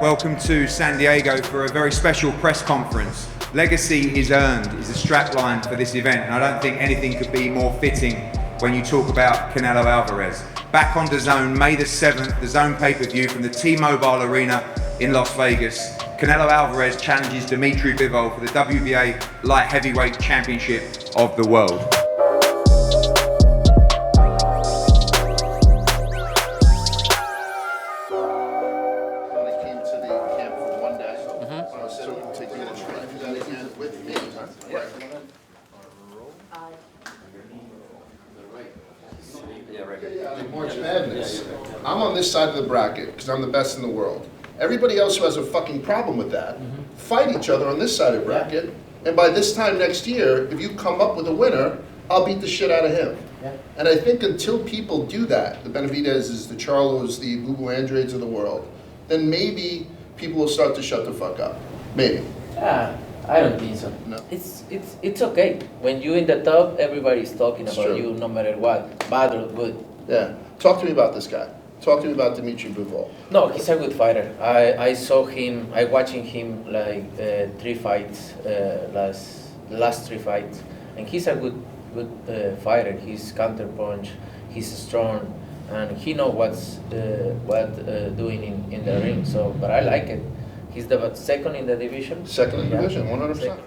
Welcome to San Diego for a very special press conference. Legacy is earned is a strapline for this event, and I don't think anything could be more fitting when you talk about Canelo Alvarez. Back on DAZN, May the 7th, DAZN pay-per-view from the T-Mobile Arena in Las Vegas. Canelo Alvarez challenges Dmitry Bivol for the WBA light heavyweight championship of the world. March Madness. I'm on this side of the bracket because I'm the best in the world. Everybody else who has a fucking problem with that, fight each other on this side of the bracket, and by this time next year, if you come up with a winner, I'll beat the shit out of him. Yeah. And I think until people do that, the Benavidez's, the Charlos, the Bubu Andrades of the world, then maybe people will start to shut the fuck up. Maybe. I don't think so. No. It's okay. When you're in the top, everybody's talking about true. you no matter what, bad or good. Yeah. Talk to me about this guy. Talk to me about Dmitry Bivol. No, he's a good fighter. I saw him, I watching him like 3 fights, last 3 fights, and he's a good fighter. He's counter punch, he's strong, and he knows what doing in the ring. So, but I like it. He's the second in the division. Second in the division, 100%.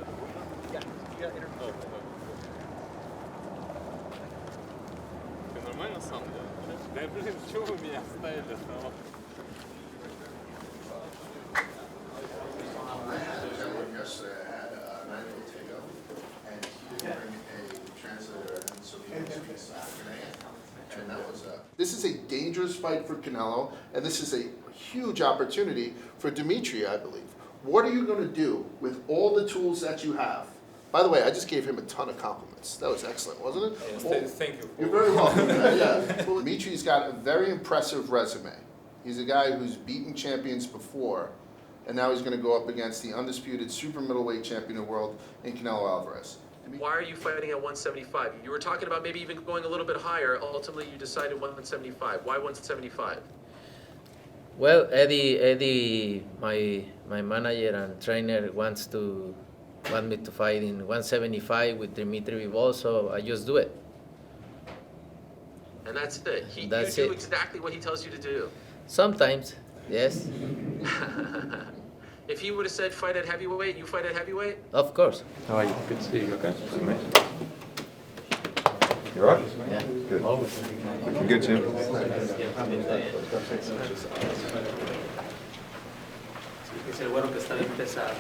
This is a dangerous fight for Canelo, and this is a huge opportunity for Dmitry, I believe. What are you going to do with all the tools that you have? By the way, I just gave him a ton of compliments. That was excellent, wasn't it? Yes, thank you. You're very welcome. Yeah. Well, Dmitry's got a very impressive resume. He's a guy who's beaten champions before, and now he's going to go up against the undisputed super middleweight champion of the world in Canelo Alvarez. Why are you fighting at 175? You were talking about maybe even going a little bit higher. Ultimately, you decided 175. Why 175? Well, Eddie, my manager and trainer want me to fight in 175 with Dmitry Bivol, so I just do it. And that's it. You That's do it. exactly what he tells you to do. Sometimes, yes. If he would have said fight at heavyweight, you fight at heavyweight? Of course. How are you? Good to see you. Okay. You alright? Yeah. Good. Always. Looking good, Tim. Es el bueno que está bien pesado.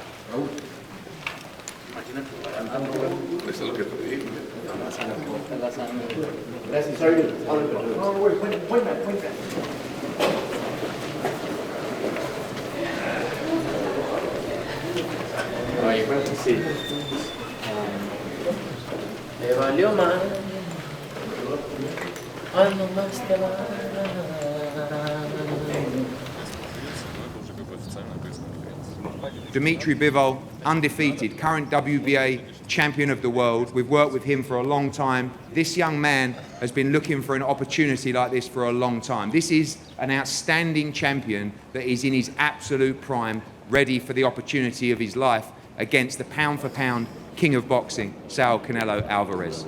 Imagínate. Eso es lo que te digo. Gracias. Sorry. No, wait, point that. Oye, sí. Te valió más. Cuando más te va. Dmitry Bivol, undefeated, current WBA champion of the world. We've worked with him for a long time. This young man has been looking for an opportunity like this for a long time. This is an outstanding champion that is in his absolute prime, ready for the opportunity of his life against the pound-for-pound king of boxing, Saul Canelo Alvarez.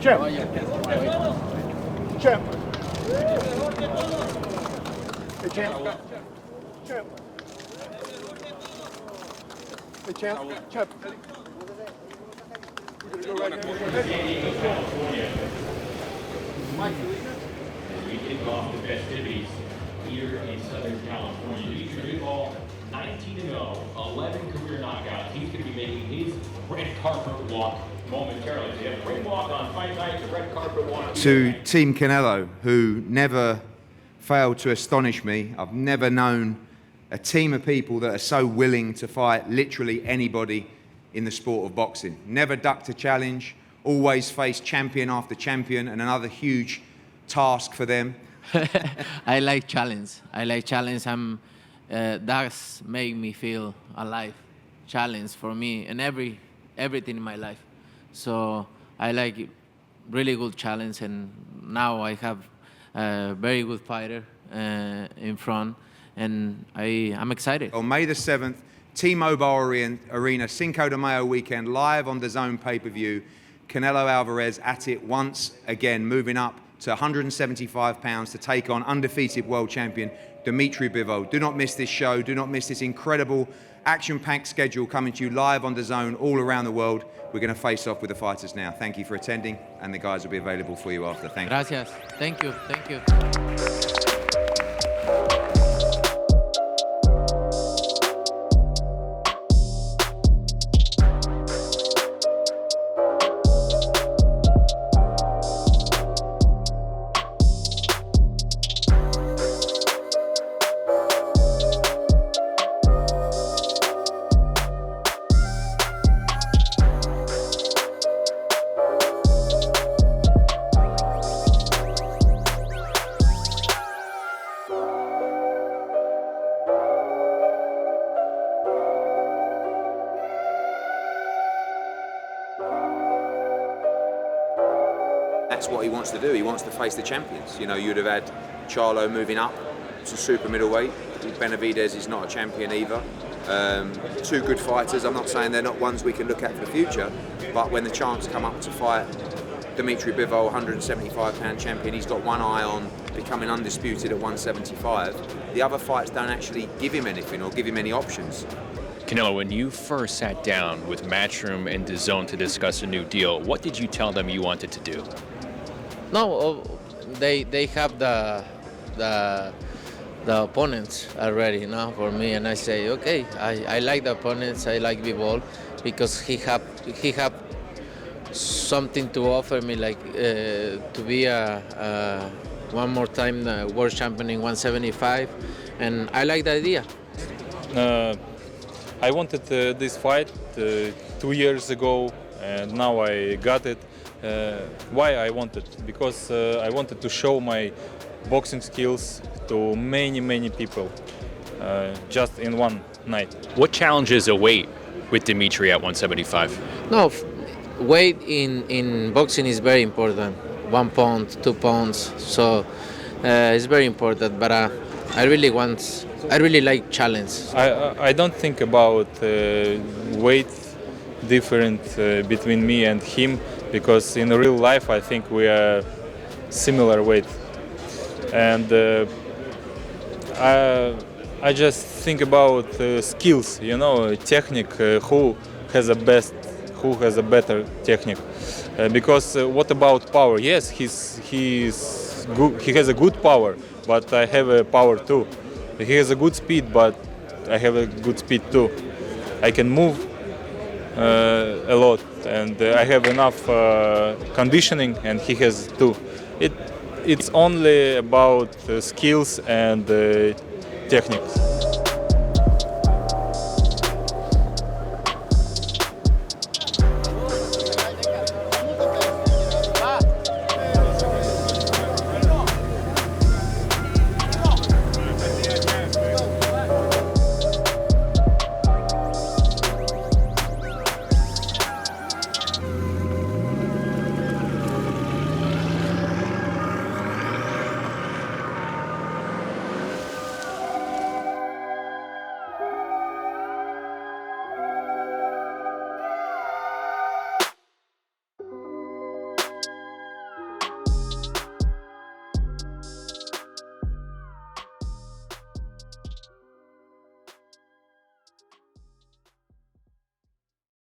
Champ. Champ. Hey, champ. Champ. Hey, champ. Champ. We're gonna go right now. Mike, we kick off the festivities here in Southern California. Dmitry Bivol, 19-0, 11 career knockouts. He's going to be making his red carpet walk momentarily. So you have a red walk on fight night, the red carpet walk. To Team Canelo, who never failed to astonish me. I've never known a team of people that are so willing to fight literally anybody in the sport of boxing. Never ducked a challenge, always faced champion after champion, and another huge task for them. I like challenge. That's make me feel alive. Challenge for me and everything in my life. So I like really good challenge, and now I have a very good fighter in front, and I'm excited. On May the 7th, T-Mobile Arena, Cinco de Mayo weekend, live on the DAZN pay-per-view. Canelo Alvarez at it once again, moving up to 175 pounds to take on undefeated world champion Dmitry Bivol. Do not miss this show. Do not miss this incredible action-packed schedule coming to you live on the DAZN all around the world. We're going to face off with the fighters now. Thank you for attending, and the guys will be available for you after. Thank you. Gracias. Thank you. Thank you. That's what he wants to do. He wants to face the champions. You know, you'd have had Charlo moving up to super middleweight. Benavidez is not a champion either. Two good fighters. I'm not saying they're not ones we can look at for the future, but when the chance come up to fight Dmitry Bivol, 175-pound champion, he's got one eye on becoming undisputed at 175. The other fights don't actually give him anything or give him any options. Canelo, when you first sat down with Matchroom and DAZN to discuss a new deal, what did you tell them you wanted to do? No, they have the opponents already now for me, and I say okay. I like the opponents. I like Bivol because he have something to offer me, like to be one more time the world champion in 175, and I like the idea. I wanted this fight 2 years ago, and now I got it. Why I wanted? Because I wanted to show my boxing skills to many people, just in one night. What challenges await with Dmitry at 175? No, weight in boxing is very important. 1 pound, 2 pounds, so it's very important. But I really like challenge. I don't think about weight different between me and him, because in real life I think we are similar weight, and I just think about skills, you know, technique, who has a better technique, because what about power? Yes, he's good, he has a good power, but I have a power too. He has a good speed, but I have a good speed too. I can move a lot, and I have enough conditioning, and he has too. It's only about skills and techniques.